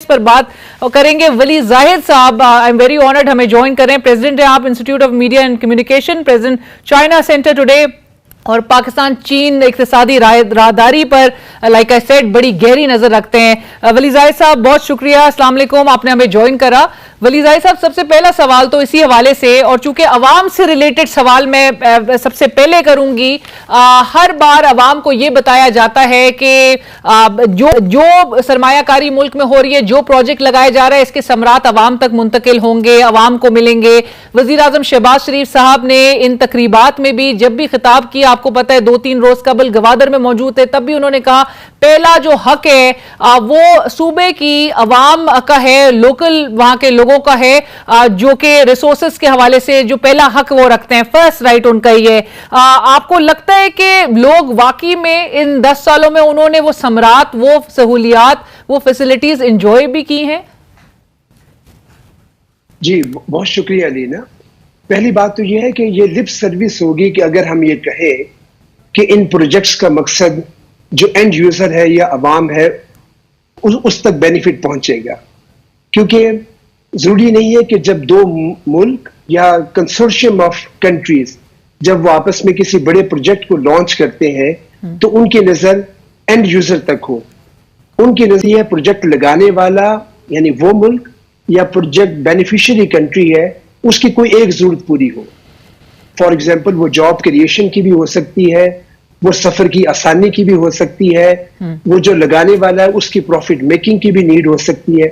इस पर बात करेंगे। वली जाहिद साहब, आई एम वेरी ऑनर्ड, हमें ज्वाइन कर रहे हैं। प्रेसिडेंट हैं आप institute of media and communication, president China centre today, और पाकिस्तान चीन इक्तिसादी राहदारी पर लाइक आई सेड बड़ी गहरी नजर रखते हैं। वली जाहिद साहब बहुत शुक्रिया, अस्सलाम वालेकुम, आपने हमें ज्वाइन करा। वली जाहिद साहब, सबसे पहला सवाल तो इसी हवाले से, और चूंकि अवाम से रिलेटेड सवाल मैं सबसे पहले करूंगी। हर बार अवाम को ये बताया जाता है कि जो सरमायाकारी मुल्क में हो रही है, जो प्रोजेक्ट लगाए जा रहे हैं, इसके समरात अवाम तक मुंतकिल होंगे, अवाम को मिलेंगे। वजीर आजम शहबाज शरीफ साहब ने इन तकरीबात में भी जब भी खिताब किया, आपको पता है 2-3 रोज कबल गवादर में मौजूद थे, तब भी उन्होंने कहा पहला जो हक है वो सूबे की अवाम का है, लोकल वहां के लोगों का है, जो कि रिसोर्सेस के हवाले से जो पहला हक वो रखते हैं, फर्स्ट राइट उनका ही है। आपको लगता है कि लोग वाकई में इन 10 सालों में उन्होंने वो समरात, वो सहूलियात, वो फैसिलिटीज एंजॉय भी की हैं? जी बहुत शुक्रिया अलीना। पहली बात तो यह है कि ये लिप सर्विस होगी कि अगर हम ये कहें कि इन प्रोजेक्ट्स का मकसद जो एंड यूजर है या अवाम है उस तक बेनिफिट पहुंचेगा, क्योंकि जरूरी नहीं है कि जब दो मुल्क या कंसोर्शियम ऑफ कंट्रीज जब वो आपस में किसी बड़े प्रोजेक्ट को लॉन्च करते हैं तो उनकी नजर एंड यूजर तक हो। उनकी नजर यह प्रोजेक्ट लगाने वाला यानी वो मुल्क या प्रोजेक्ट बेनिफिशियरी कंट्री है, उसकी कोई एक जरूरत पूरी हो। फॉर एग्जाम्पल वो जॉब क्रिएशन की भी हो सकती है, वो सफर की आसानी की भी हो सकती है, वो जो लगाने वाला है उसकी प्रॉफिट मेकिंग की भी नीड हो सकती है।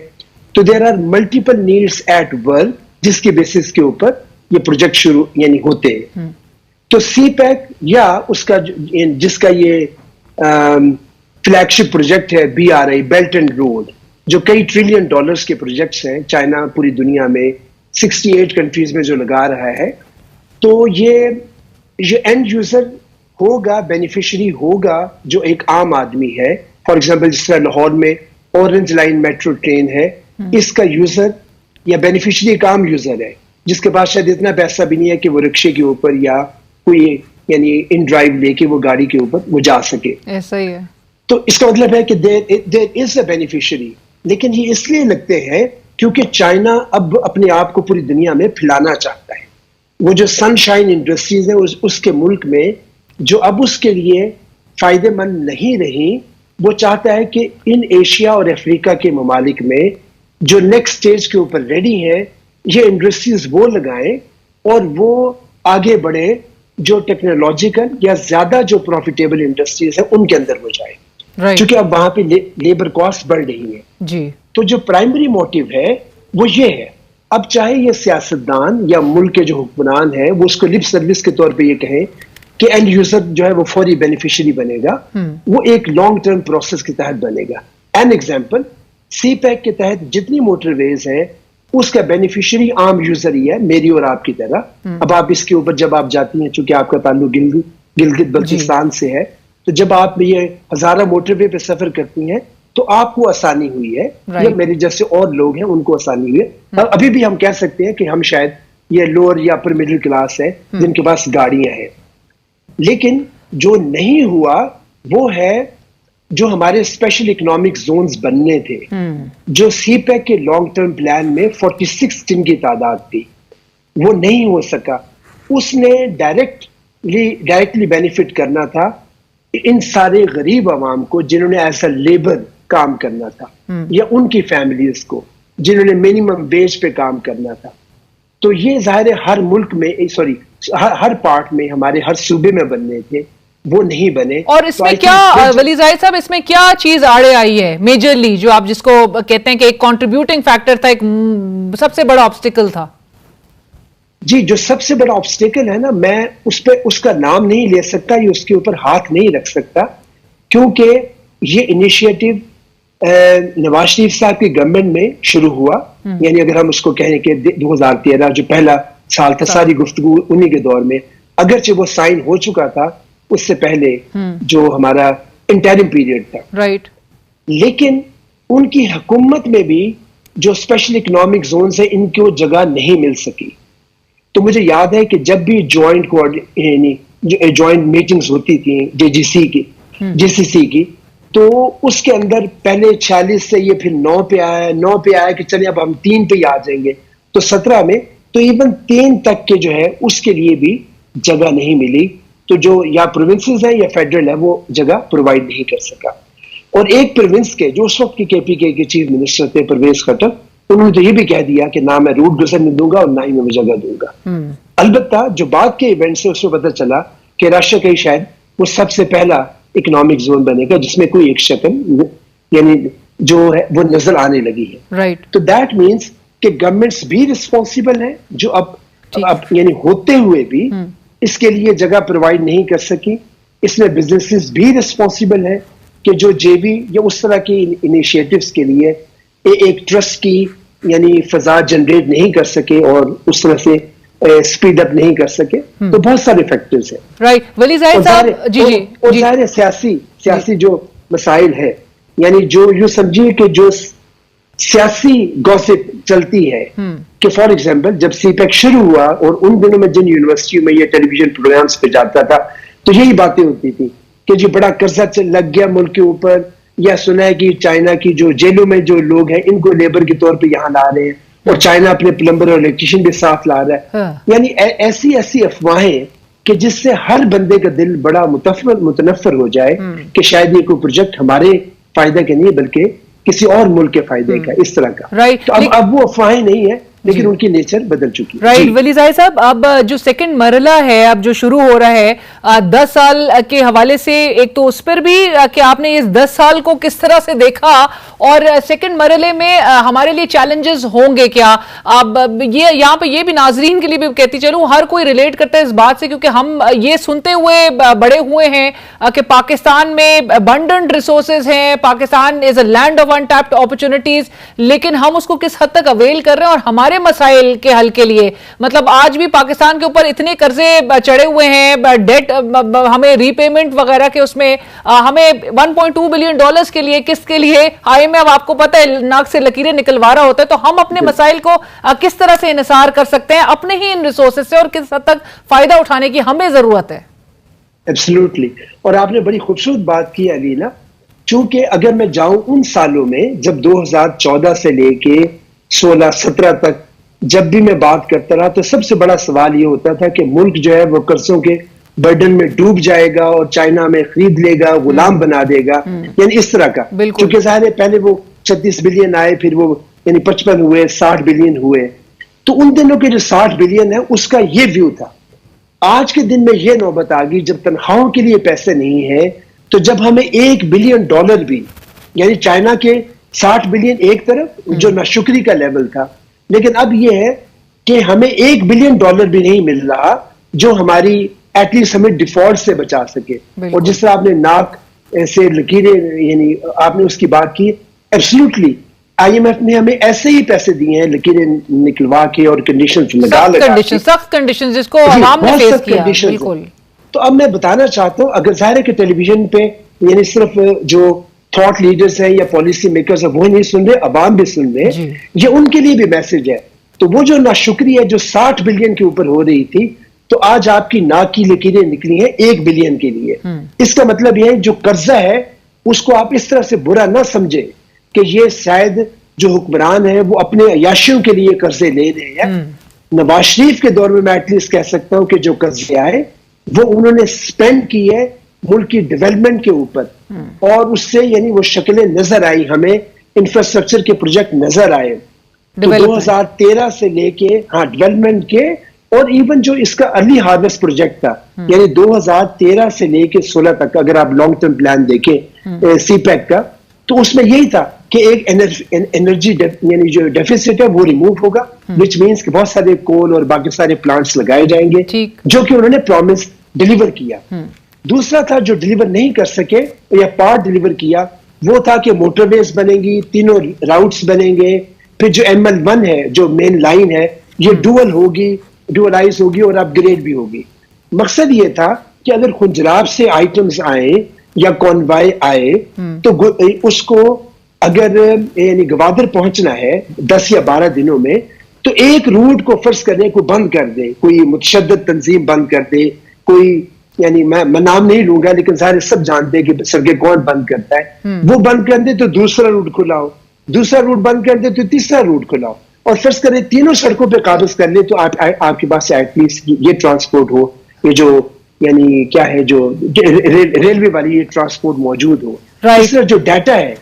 तो there are multiple needs at work जिसके बेसिस के ऊपर ये प्रोजेक्ट शुरू यानी होते हैं। तो सीपैक या उसका जिसका ये फ्लैगशिप प्रोजेक्ट है BRI बेल्ट एंड रोड, जो कई ट्रिलियन डॉलर्स के प्रोजेक्ट्स हैं, चाइना पूरी दुनिया में 68 कंट्रीज में जो लगा रहा है, तो ये एंड यूजर होगा, बेनिफिशियरी होगा जो एक आम आदमी है। फॉर एग्जांपल जिस तरह लाहौर में ऑरेंज लाइन मेट्रो ट्रेन है, इसका यूजर या बेनिफिशियरी एक आम यूजर है जिसके पास शायद इतना पैसा भी नहीं है कि वो रिक्शे के ऊपर या कोई यानी इन ड्राइव लेके वो गाड़ी के ऊपर वो जा सके। ऐसा ही है। तो इसका मतलब है कि देयर इज अ बेनिफिशियरी, लेकिन ये इसलिए लगते हैं क्योंकि चाइना अब अपने आप को पूरी दुनिया में फैलाना चाहता है। वो जो सनशाइन इंडस्ट्रीज है उसके मुल्क में जो अब उसके लिए फायदेमंद नहीं रही, वो चाहता है कि इन एशिया और अफ्रीका के ममालिक में जो नेक्स्ट स्टेज के ऊपर रेडी हैं, ये इंडस्ट्रीज वो लगाएं और वो आगे बढ़े जो टेक्नोलॉजिकल या ज्यादा जो प्रॉफिटेबल इंडस्ट्रीज है उनके अंदर हो जाए, क्योंकि अब वहां पे लेबर कॉस्ट बढ़ रही है जी। तो जो प्राइमरी मोटिव है वो ये है। अब चाहे ये सियासतदान या मुल्क के जो हुक्मरान है वो उसको लिप सर्विस के तौर पे ये कहें कि एंड यूजर जो है वो फौरी बेनिफिशियरी बनेगा, वो एक लॉन्ग टर्म प्रोसेस के तहत बनेगा। एन एग्जांपल, सीपैक के तहत जितनी मोटरवेज हैं उसका बेनिफिशियरी आम यूजर ही है, मेरी और आपकी तरह। अब आप इसके ऊपर जब आप जाती हैं, चूंकि आपका ताल्लुक गिलगित बल्तिस्तान से है, तो जब आप ये हजारा मोटरवे पे सफर करती हैं तो आपको आसानी हुई है, या मेरे जैसे और लोग हैं उनको आसानी हुई है। अभी भी हम कह सकते हैं कि हम शायद ये लोअर या अपर मिडिल क्लास है जिनके पास गाड़ियां हैं, लेकिन जो नहीं हुआ वो है जो हमारे स्पेशल इकोनॉमिक जोन्स बनने थे, जो सीपैक के लॉन्ग टर्म प्लान में 46 जिनकी तादाद थी, वो नहीं हो सका। उसने डायरेक्टली बेनिफिट करना था इन सारे गरीब आवाम को जिन्होंने ऐसा लेबर काम करना था, या उनकी फैमिलीज को जिन्होंने मिनिमम वेज पे काम करना था। तो ये जाहिर है हर मुल्क में हर पार्ट में हमारे हर सूबे में बनने थे, वो नहीं बने। और इसमें तो क्या वली जाहिद साहब, इसमें क्या चीज आड़े आई है मेजरली, जो आप जिसको कहते हैं कि एक कंट्रीब्यूटिंग फैक्टर था, एक सबसे बड़ा ऑब्स्टिकल था? जी, जो सबसे बड़ा ऑब्स्टिकल है ना, मैं उसका नाम नहीं ले सकता, ये उसके ऊपर हाथ नहीं रख सकता, क्योंकि ये इनिशिएटिव नवाज शरीफ साहब की गवर्नमेंट में शुरू हुआ। यानी अगर हम उसको कहें कि 2013 जो पहला साल था, सारी गुफ्तगू उन्हीं के दौर में, अगरचे वो साइन हो चुका था उससे पहले जो हमारा इंटरिम पीरियड था, राइट, लेकिन उनकी हुकूमत में भी जो स्पेशल इकोनॉमिक जोन है इनको जगह नहीं मिल सकी। तो मुझे याद है कि जब भी जॉइंट मीटिंग्स होती थी JGC की, GCC की, तो उसके अंदर पहले 46 से ये फिर 9 पे आया, 9 पे आया कि चलिए अब हम 3 पे ही आ जाएंगे, तो 17 में तो इवन 3 तक के जो है उसके लिए भी जगह नहीं मिली। तो जो या प्रोविंसेस है या फेडरल है वो जगह प्रोवाइड नहीं कर सका। और एक प्रोविंस के जो उस वक्त के केपीके के चीफ मिनिस्टर थे परवेज खट्टर, उन्होंने तो ये भी कह दिया कि ना मैं रूट गुजरने दूंगा और ना ही मैं जगह दूंगा। अलबत्ता जो बाद के इवेंट से उसमें पता चला कि राष्ट्र का शायद वो सबसे पहला इकोनॉमिक जोन बनेगा जिसमें कोई एक शक्ल यानी जो है वो नजर आने लगी है। राइट। तो दैट मीन्स कि गवर्नमेंट्स भी रिस्पॉन्सिबल है जो अब यानी होते हुए भी इसके लिए जगह प्रोवाइड नहीं कर सकी। इसमें बिजनेसेस भी रिस्पॉन्सिबल है कि जो जेबी या उस तरह की इनिशिएटिव्स के लिए एक ट्रस्ट की यानी फजा जनरेट नहीं कर सके और उस तरह से स्पीड अप नहीं कर सके। तो बहुत सारे फैक्टर्स हैं। राइट। वली ज़ाहिद साहब जी जी और ज़ाहिर सियासी जो मसाइल है, यानी जो यूं समझिए कि जो सियासी गॉसिप चलती है कि फॉर एग्जांपल जब सीपेक शुरू हुआ और उन दिनों में जिन यूनिवर्सिटियों में ये टेलीविजन प्रोग्राम्स पे जाता था तो यही बातें होती थी कि जी बड़ा कर्जा लग गया मुल्क के ऊपर, या सुना है कि चाइना की जो जेलों में जो लोग हैं इनको लेबर के तौर पे यहाँ ला रहे हैं और चाइना अपने प्लम्बर और इलेक्ट्रिशियन भी साथ ला रहा है। यानी ऐसी ऐसी अफवाहें कि जिससे हर बंदे का दिल बड़ा मुतनफर हो जाए कि शायद ये कोई प्रोजेक्ट हमारे फायदे के नहीं बल्कि किसी और मुल्क के फायदे का, इस तरह का। राइट। तो अब वो अफवाहें नहीं है लेकिन उनकी नेचर बदल चुकी है। राइट। वली ज़ाहिद साहब, अब जो सेकंड मरला है अब जो शुरू हो रहा है 10 साल के हवाले से, एक तो उस पर भी कि आपने इस 10 साल को किस तरह से देखा और सेकंड मरले में हमारे लिए चैलेंजेस होंगे क्या? अब ये यहाँ पे ये भी नाजरीन के लिए भी कहती चलूं, हर कोई रिलेट करता है इस बात से क्योंकि हम ये सुनते हुए बड़े हुए हैं कि पाकिस्तान में अबंडेंट रिसोर्सेज हैं, Pakistan is a land of untapped opportunities, लेकिन हम उसको किस हद तक अवेल कर रहे हैं और हमारे मसाइल के हल के लिए मतलब आज भी पाकिस्तान के ऊपर इतने कर्जे चढ़े हुए हैं, डेट हमें रीपेमेंट वगैरह के उसमें हमें 1.2 बिलियन डॉलर्स के लिए किस्त के लिए IMF आपको पता है नाक से लकीरें निकलवा रहा होता है। तो हम अपने मसाइल को किस तरह से इन्हिसार कर सकते हैं अपने ही इन रिसोर्सेज से और किस हद तक फायदा उठाने की हमें जरूरत है? एब्सोल्युटली। और आपने बड़ी खूबसूरत बात की अलीना, चूंकि अगर मैं जाऊं उन सालों में जब 2014 से लेके 16-17 तक जब भी मैं बात करता रहा तो सबसे बड़ा सवाल ये होता था कि मुल्क जो है वो कर्जों के बर्डन में डूब जाएगा और चाइना में खरीद लेगा, गुलाम बना देगा, यानी इस तरह का। क्योंकि जाहिर है पहले वो 36 बिलियन आए, फिर वो यानी 55 हुए, 60 बिलियन हुए। तो उन दिनों के जो 60 बिलियन है उसका ये व्यू था। आज के दिन में ये नौबत आ गई जब तनख्वाहों के लिए पैसे नहीं है, तो जब हमें $1 बिलियन भी यानी चाइना के 60 बिलियन एक तरफ जो नाशुक्री का लेवल था, लेकिन अब यह है कि हमें $1 बिलियन भी नहीं मिल रहा जो हमारी एटलीस्ट हमें डिफॉल्ट से बचा सके। और जिस तरह आपने नाक से लकीरें यानी आपने उसकी बात की, एब्सोल्युटली IMF ने हमें ऐसे ही पैसे दिए हैं लकीरें निकलवा के और कंडीशंस लगा के, सख्त कंडीशंस जिसको आवाम ने फेस किया। बिल्कुल। तो अब मैं बताना चाहता हूं, अगर जाहिर है कि टेलीविजन पे यानी सिर्फ जो थॉट लीडर्स हैं या पॉलिसी मेकर्स हैं वो नहीं सुन रहे, अवाम भी सुन रहे हैं, ये उनके लिए भी मैसेज है। तो वो जो नाशुक्री है जो 60 बिलियन के ऊपर हो रही थी, तो आज आपकी नाक की लकीरें निकली हैं 1 बिलियन के लिए। इसका मतलब यह है जो कर्जा है उसको आप इस तरह से बुरा ना समझे कि ये शायद जो हुक्मरान है वो अपने अयाशियों के लिए कर्जे ले रहे हैं। नवाज शरीफ के दौर में मैं एटलीस्ट कह सकता हूं कि जो कर्जे आए वो उन्होंने स्पेंड की है मुल्क की डेवलपमेंट के ऊपर, और उससे यानी वो शक्लें नजर आई, हमें इंफ्रास्ट्रक्चर के प्रोजेक्ट नजर आए। तो 2013 से लेके डेवलपमेंट के, और इवन जो इसका अर्ली हार्वेस्ट प्रोजेक्ट था यानी 2013 से लेके 16 तक अगर आप लॉन्ग टर्म प्लान देखें सीपैक का, तो उसमें यही था कि एक एनर्जी यानी जो डेफिसिट है वो रिमूव होगा, विच मीन्स कि बहुत सारे कोल और बाकी सारे प्लांट्स लगाए जाएंगे, जो कि उन्होंने प्रॉमिस डिलीवर किया। दूसरा था जो डिलीवर नहीं कर सके या पार्ट डिलीवर किया, वो था कि मोटरवेज बनेंगी, तीनों राउट्स बनेंगे, फिर जो ML1 है जो मेन लाइन है ये डुअल होगी, डुअलाइज होगी और अपग्रेड भी होगी। मकसद ये था कि अगर खुंजराब से आइटम्स आए या कॉन्वाय आए तो उसको अगर यानी गवादर पहुंचना है 10 या 12 दिनों में, तो एक रूट को फर्ज करने को बंद कर दे, कोई मुतशद्दद तंजीम बंद कर दे, कोई यानी मैं नाम नहीं लूंगा, लेकिन सारे सब जानते हैं कि सड़कें कौन बंद करता है। वो बंद कर दे तो दूसरा रूट खुलाओ, दूसरा रूट बंद कर दे तो तीसरा रूट खुलाओ, और फर्ज करें तीनों सड़कों पे काबज कर ले तो आपके पास एटलीस्ट ये ट्रांसपोर्ट हो, ये जो यानी क्या है जो रेलवे वाली ये ट्रांसपोर्ट मौजूद हो। तीसरा जो डाटा है,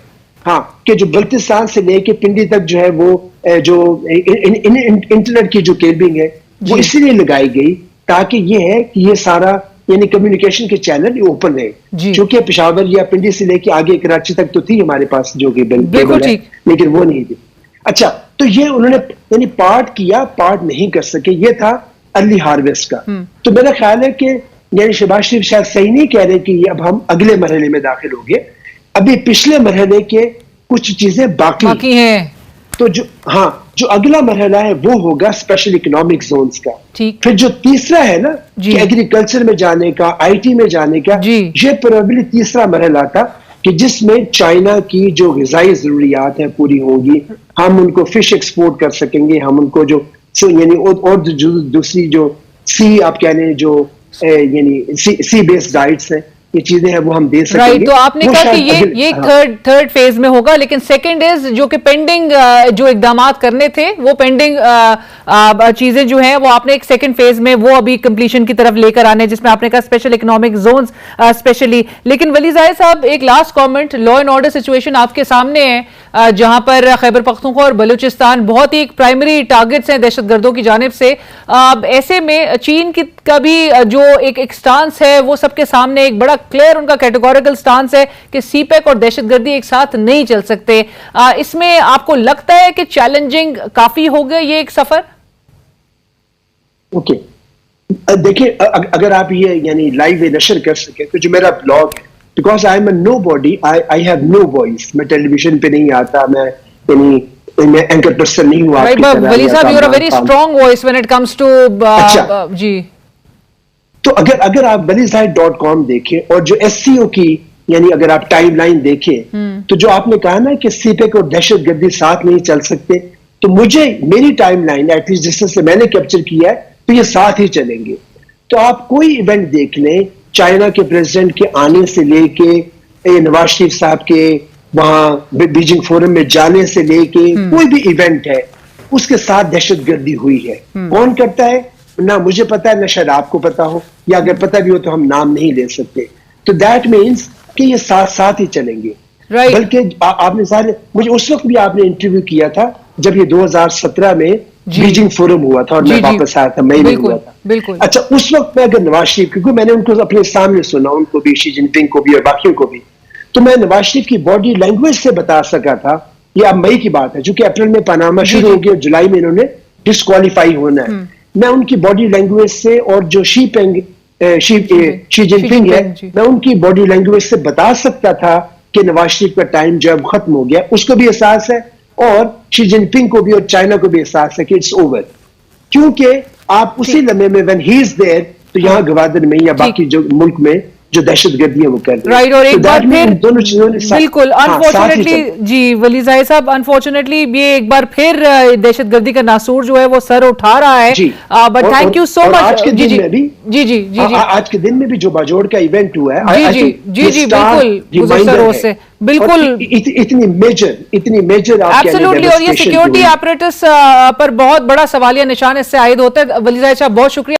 हाँ, कि जो बल्तिस्तान से लेके पिंडी तक जो है वो जो इंटरनेट की जो केबलिंग है वो इसलिए लगाई गई ताकि ये है कि ये सारा यानी कम्युनिकेशन के चैनल ओपन है, क्योंकि पेशावर या पिंडी से लेके आगे कराची तक तो थी हमारे पास जो केबल है, लेकिन वो नहीं थी। अच्छा, तो ये उन्होंने यानी पार्ट किया, पार्ट नहीं कर सके, ये था अर्ली हार्वेस्ट का। तो मेरा ख्याल है कि यानी शहबाज शरीफ शायद सही नहीं कह रहे कि अब हम अगले मरहले में दाखिल हो गए, अभी पिछले मरहले के कुछ चीजें बाकी हैं। तो जो अगला मरहला है वो होगा स्पेशल इकोनॉमिक जोन्स का। फिर जो तीसरा है ना कि एग्रीकल्चर में जाने का, आईटी में जाने का, ये प्रोबेबली तीसरा मरहला था कि जिसमें चाइना की जो ग़िज़ाई ज़रूरियात है पूरी होगी, हम उनको फिश एक्सपोर्ट कर सकेंगे, हम उनको जो यानी और दूसरी जो सी आप कह रहे हैं जो यानी सी बेस्ड डाइट्स है, ये चीजें हैं वो हम दे सकेंगे। राइट, तो आपने कहा कि ये थर्ड फेज में होगा, लेकिन सेकंड इज जो कि पेंडिंग जो इकदामात करने थे वो पेंडिंग चीजें जो हैं वो आपने एक सेकंड फेज में वो अभी कंप्लीशन की तरफ लेकर आने, जिसमें आपने कहा स्पेशल इकोनॉमिक जोन्स स्पेशली। लेकिन वली ज़ाहिद साहब, एक last comment, law and order situation आपके सामने है जहां पर खैबर पख्तूनख्वा और बलूचिस्तान बहुत ही प्राइमरी टारगेट्स हैं दहशतगर्दों की जानिब से। ऐसे में चीन का भी जो एक स्टांस है वो सबके सामने एक बड़ा क्लियर उनका कैटेगोरिकल स्टांस है कि सीपेक और दहशतगर्दी एक साथ नहीं चल सकते। इसमें आपको लगता है कि चैलेंजिंग काफी हो गया ये एक सफर? ओके, देखिए, अगर आप ये यानी लाइव नशर कर सके तो जो मेरा ब्लॉग है, because I am nobody, I have no voice, मैं टेलीविजन पे नहीं आता, मैं यानी मैं एंकर पर्सन नहीं हूँ आपकी तरह। वली साहब, you are a very strong voice when it comes to जी। तो अगर आप walizaid.com देखें और जो SCO की यानी अगर आप टाइमलाइन देखें तो जो आपने कहा ना कि सीपेक और दहशतगर्दी साथ नहीं चल सकते, तो मुझे मेरी टाइमलाइन एटलीस्ट जिससे मैंने कैप्चर किया है तो ये साथ ही चलेंगे। तो आप कोई इवेंट देख लें, चाइना के प्रेसिडेंट के आने से लेके नवाज शरीफ साहब के वहां बीजिंग फोरम में जाने से लेके कोई भी इवेंट है उसके साथ दहशतगर्दी हुई है। कौन करता है ना मुझे पता है, ना शायद आपको पता हो, या अगर पता भी हो तो हम नाम नहीं ले सकते। तो दैट मीन्स कि ये साथ साथ ही चलेंगे। बल्कि आपने सारे, मुझे उस वक्त भी आपने इंटरव्यू किया था जब ये 2017 में बीजिंग फोरम हुआ था और मैं वापस आया था, मई में हुआ था। अच्छा, उस वक्त में अगर नवाज शरीफ, क्योंकि मैंने उनको अपने सामने सुना, उनको भी, शी जिनपिंग को भी और बाकियों को भी, तो मैं नवाज शरीफ की बॉडी लैंग्वेज से बता सका था, ये अब मई की बात है, चूंकि अप्रैल में पनामा शुरू हो गया, जुलाई में इन्होंने डिस्क्वालीफाई होना है। मैं उनकी बॉडी लैंग्वेज से और जो शी जिनपिंग है, मैं उनकी बॉडी लैंग्वेज से बता सकता था कि नवाज शरीफ का टाइम जो है खत्म हो गया। उसको भी एहसास है और शी जिनपिंग को भी और चाइना को भी एहसास है कि इट्स ओवर, क्योंकि आप उसी लम्हे में व्हेन ही इज देयर, तो यहाँ गवादर में या बाकी जो मुल्क में जो दहशतगर्दी है वो कर रही है। राइट, और एक बार फिर दोनों चीजों ने बिल्कुल अनफॉर्चुनेटली जी वली ज़ाहिद साहब, अनफॉर्चुनेटली ये एक बार फिर दहशतगर्दी का नासूर जो है वो सर उठा रहा है। But thank you so much. आज के दिन में भी जी आज के दिन में भी जो बाजोड़ का इवेंट हुआ है, जी बिल्कुल बिल्कुल इतनी मेजर एब्सोल्युटली, और ये सिक्योरिटी apparatus पर बहुत बड़ा सवालिया निशान इससे आयद होता है। वली ज़ाहिद साहब, बहुत शुक्रिया।